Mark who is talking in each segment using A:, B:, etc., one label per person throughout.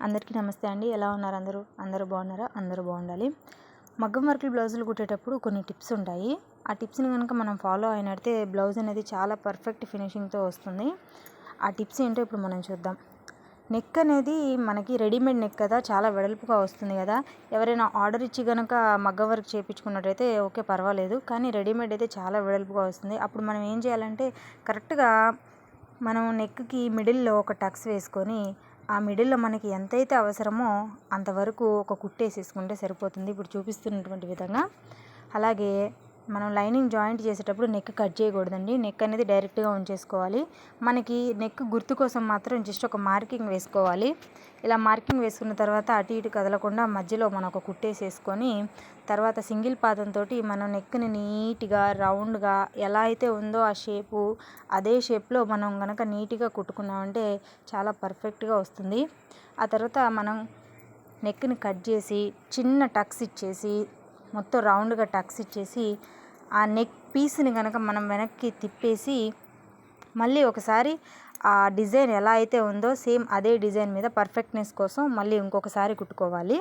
A: అందరికీ నమస్తే అండి. ఎలా ఉన్నారు అందరూ బాగున్నారా? అందరూ బాగుండాలి. మగ్గం వర్క్ బ్లౌజులు కుట్టేటప్పుడు కొన్ని టిప్స్ ఉంటాయి. ఆ టిప్స్ని కనుక మనం ఫాలో అయినట్టే బ్లౌజ్ అనేది చాలా పర్ఫెక్ట్ ఫినిషింగ్తో వస్తుంది. ఆ టిప్స్ ఏంటో ఇప్పుడు మనం చూద్దాం. నెక్ అనేది మనకి రెడీమేడ్ నెక్ కదా, చాలా వెడల్పుగా వస్తుంది కదా. ఎవరైనా ఆర్డర్ ఇచ్చి కనుక మగ్గం వర్క్ చేయించుకున్నట్టయితే ఓకే, పర్వాలేదు. కానీ రెడీమేడ్ అయితే చాలా వెడల్పుగా వస్తుంది. అప్పుడు మనం ఏం చేయాలంటే కరెక్ట్గా మనం నెక్కి మిడిల్లో ఒక టక్స్ వేసుకొని ఆ మిడిల్లో మనకి ఎంతైతే అవసరమో అంతవరకు ఒక కుట్టేసేసుకుంటే సరిపోతుంది, ఇప్పుడు చూపిస్తున్నటువంటి విధంగా. అలాగే మనం లైనింగ్ జాయింట్ చేసేటప్పుడు నెక్ కట్ చేయకూడదండి. నెక్ అనేది డైరెక్ట్గా ఉంచేసుకోవాలి. మనకి నెక్ గుర్తు కోసం మాత్రం జస్ట్ ఒక మార్కింగ్ వేసుకోవాలి. ఇలా మార్కింగ్ వేసుకున్న తర్వాత అటు ఇటు కదలకుండా మధ్యలో మనం ఒక కుట్టేసేసుకొని తర్వాత సింగిల్ పాదంతో మనం నెక్ని నీట్గా రౌండ్గా ఎలా అయితే ఉందో ఆ షేపు అదే షేప్లో మనం కనుక నీట్గా కుట్టుకున్నామంటే చాలా పర్ఫెక్ట్గా వస్తుంది. ఆ తర్వాత మనం నెక్ని కట్ చేసి చిన్న టక్స్ ఇచ్చేసి మొత్తం రౌండ్గా టక్స్ ఇచ్చేసి ఆ నెక్ పీస్ని కనుక మనం వెనక్కి తిప్పేసి మళ్ళీ ఒకసారి ఆ డిజైన్ ఎలా అయితే ఉందో సేమ్ అదే డిజైన్ మీద పర్ఫెక్ట్నెస్ కోసం మళ్ళీ ఇంకొకసారి కుట్టుకోవాలి.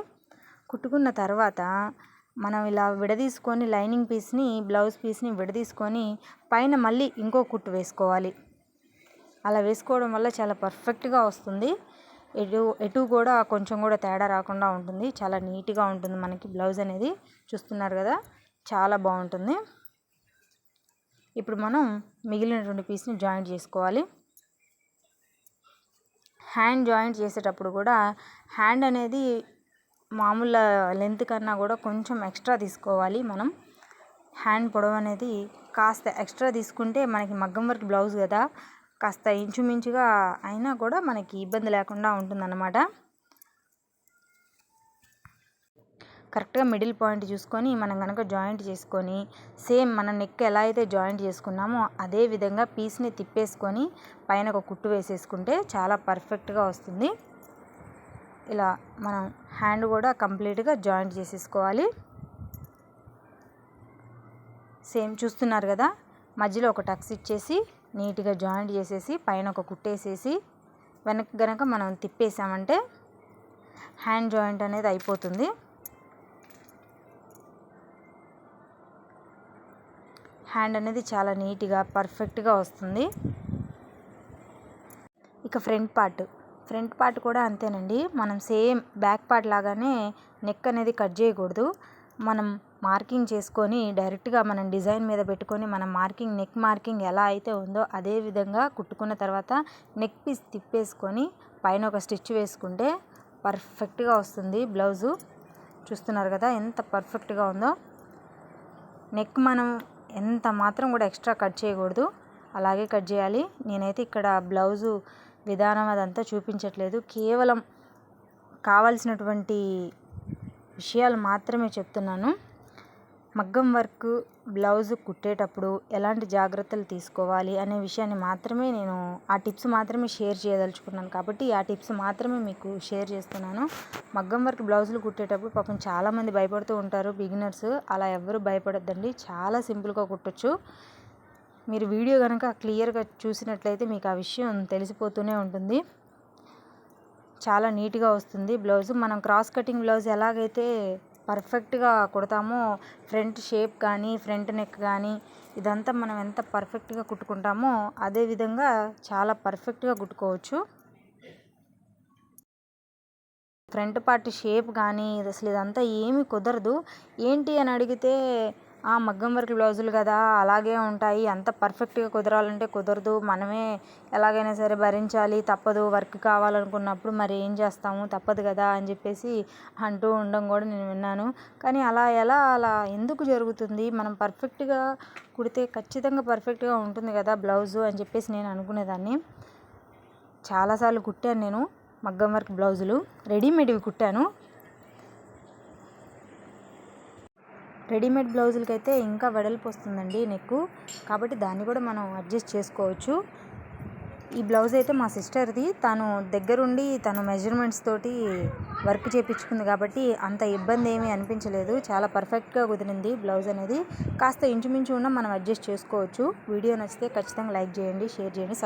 A: కుట్టుకున్న తర్వాత మనం ఇలా విడదీసుకొని లైనింగ్ పీస్ని బ్లౌజ్ పీస్ని విడదీసుకొని పైన మళ్ళీ ఇంకో కుట్టు వేసుకోవాలి. అలా వేసుకోవడం వల్ల చాలా పర్ఫెక్ట్గా వస్తుంది. ఎటు కూడా కొంచెం కూడా తేడా రాకుండా ఉంటుంది. చాలా నీట్గా ఉంటుంది మనకి బ్లౌజ్ అనేది. చూస్తున్నారు కదా, చాలా బాగుంటుంది. ఇప్పుడు మనం మిగిలినటువంటి పీస్ని జాయింట్ చేసుకోవాలి. హ్యాండ్ జాయింట్ చేసేటప్పుడు కూడా హ్యాండ్ అనేది మామూలు లెంత్ కన్నా కూడా కొంచెం ఎక్స్ట్రా తీసుకోవాలి. మనం హ్యాండ్ పొడవు అనేది కాస్త ఎక్స్ట్రా తీసుకుంటే మనకి మగ్గం వర్క్ బ్లౌజ్ కదా, కాస్త ఇంచుమించుగా అయినా కూడా మనకి ఇబ్బంది లేకుండా ఉంటుందన్నమాట. కరెక్ట్గా మిడిల్ పాయింట్ చూసుకొని మనం కనుక జాయింట్ చేసుకొని సేమ్ మన నెక్ ఎలా అయితే జాయింట్ చేసుకున్నామో అదే విధంగా పీస్ని తిప్పేసుకొని పైన ఒక కుట్టు వేసేసుకుంటే చాలా పర్ఫెక్ట్గా వస్తుంది. ఇలా మనం హ్యాండ్ కూడా కంప్లీట్గా జాయింట్ చేసేసుకోవాలి. సేమ్ చూస్తున్నారు కదా, మధ్యలో ఒక టక్స్ ఇచ్చేసి నీట్గా జాయింట్ చేసేసి పైన ఒక కుట్టేసేసి వెనక్కి గనక మనం తిప్పేసామంటే హ్యాండ్ జాయింట్ అనేది అయిపోతుంది. హ్యాండ్ అనేది చాలా నీట్గా పర్ఫెక్ట్గా వస్తుంది. ఇక ఫ్రంట్ పార్ట్ కూడా అంతేనండి. మనం సేమ్ బ్యాక్ పార్ట్ లాగానే నెక్ అనేది కట్ చేయకూడదు. మనం మార్కింగ్ చేసుకొని డైరెక్ట్గా మనం డిజైన్ మీద పెట్టుకొని మనం నెక్ మార్కింగ్ ఎలా అయితే ఉందో అదే విధంగా కుట్టుకున్న తర్వాత నెక్ పీస్ తిప్పేసుకొని పైన ఒక స్టిచ్ వేసుకుంటే పర్ఫెక్ట్గా వస్తుంది బ్లౌజు. చూస్తున్నారు కదా ఎంత పర్ఫెక్ట్గా ఉందో. నెక్ మనం ఎంత మాత్రం కూడా ఎక్స్ట్రా కట్ చేయకూడదు, అలాగే కట్ చేయాలి. నేనైతే ఇక్కడ బ్లౌజు విధానం అదంతా చూపించట్లేదు, కేవలం కావాల్సినటువంటి విషయాలు మాత్రమే చెప్తున్నాను. మగ్గం వర్క్ బ్లౌజు కుట్టేటప్పుడు ఎలాంటి జాగ్రత్తలు తీసుకోవాలి అనే విషయాన్ని మాత్రమే నేను ఆ టిప్స్ మాత్రమే షేర్ చేయదలుచుకున్నాను కాబట్టి ఆ టిప్స్ మాత్రమే మీకు షేర్ చేస్తున్నాను. మగ్గం వర్క్ బ్లౌజులు కుట్టేటప్పుడు పాపం చాలామంది భయపడుతూ ఉంటారు బిగినర్స్. అలా ఎవ్వరూ భయపడొద్దండి, చాలా సింపుల్గా కుట్టచ్చు. మీరు వీడియో కనుక క్లియర్గా చూసినట్లయితే మీకు ఆ విషయం తెలిసిపోతూనే ఉంటుంది. చాలా నీట్గా వస్తుంది బ్లౌజు. మనం క్రాస్ కటింగ్ బ్లౌజ్ ఎలాగైతే పర్ఫెక్ట్గా కుడతామో ఫ్రంట్ షేప్ కానీ ఫ్రంట్ నెక్ కానీ ఇదంతా మనం ఎంత పర్ఫెక్ట్గా కుట్టుకుంటామో అదేవిధంగా చాలా పర్ఫెక్ట్గా కుట్టుకోవచ్చు. ఫ్రంట్ పార్ట్ షేప్ కానీ అసలు ఇదంతా ఏమీ కుదరదు. ఏంటి అని అడిగితే మగ్గం వర్క్ బ్లౌజులు కదా అలాగే ఉంటాయి, అంత పర్ఫెక్ట్గా కుదరాలంటే కుదరదు, మనమే ఎలాగైనా సరే భరించాలి, తప్పదు, వర్క్ కావాలనుకున్నప్పుడు మరి ఏం చేస్తాము, తప్పదు కదా అని చెప్పేసి అంటూ ఉండడం కూడా నేను విన్నాను. కానీ అలా ఎందుకు జరుగుతుంది? మనం పర్ఫెక్ట్గా కుడితే ఖచ్చితంగా పర్ఫెక్ట్గా ఉంటుంది కదా బ్లౌజు అని చెప్పేసి నేను అనుకునేదాన్ని. చాలాసార్లు కుట్టాను నేను మగ్గం వర్క్ బ్లౌజులు, రెడీమేడ్వి కుట్టాను. రెడీమేడ్ బ్లౌజులకి అయితే ఇంకా వెడల్పు వస్తుందండి నెక్, కాబట్టి దాన్ని కూడా మనం అడ్జస్ట్ చేసుకోవచ్చు. ఈ బ్లౌజ్ అయితే మా సిస్టర్ది, తను దగ్గరుండి తను మెజర్మెంట్స్ తోటి వర్క్ చేయించుకుంది కాబట్టి అంత ఇబ్బంది ఏమీ అనిపించలేదు. చాలా పర్ఫెక్ట్గా కుదిరింది బ్లౌజ్ అనేది. కాస్త ఇంచుమించు ఉన్న మనం అడ్జస్ట్ చేసుకోవచ్చు. వీడియో నచ్చితే ఖచ్చితంగా లైక్ చేయండి, షేర్ చేయండి,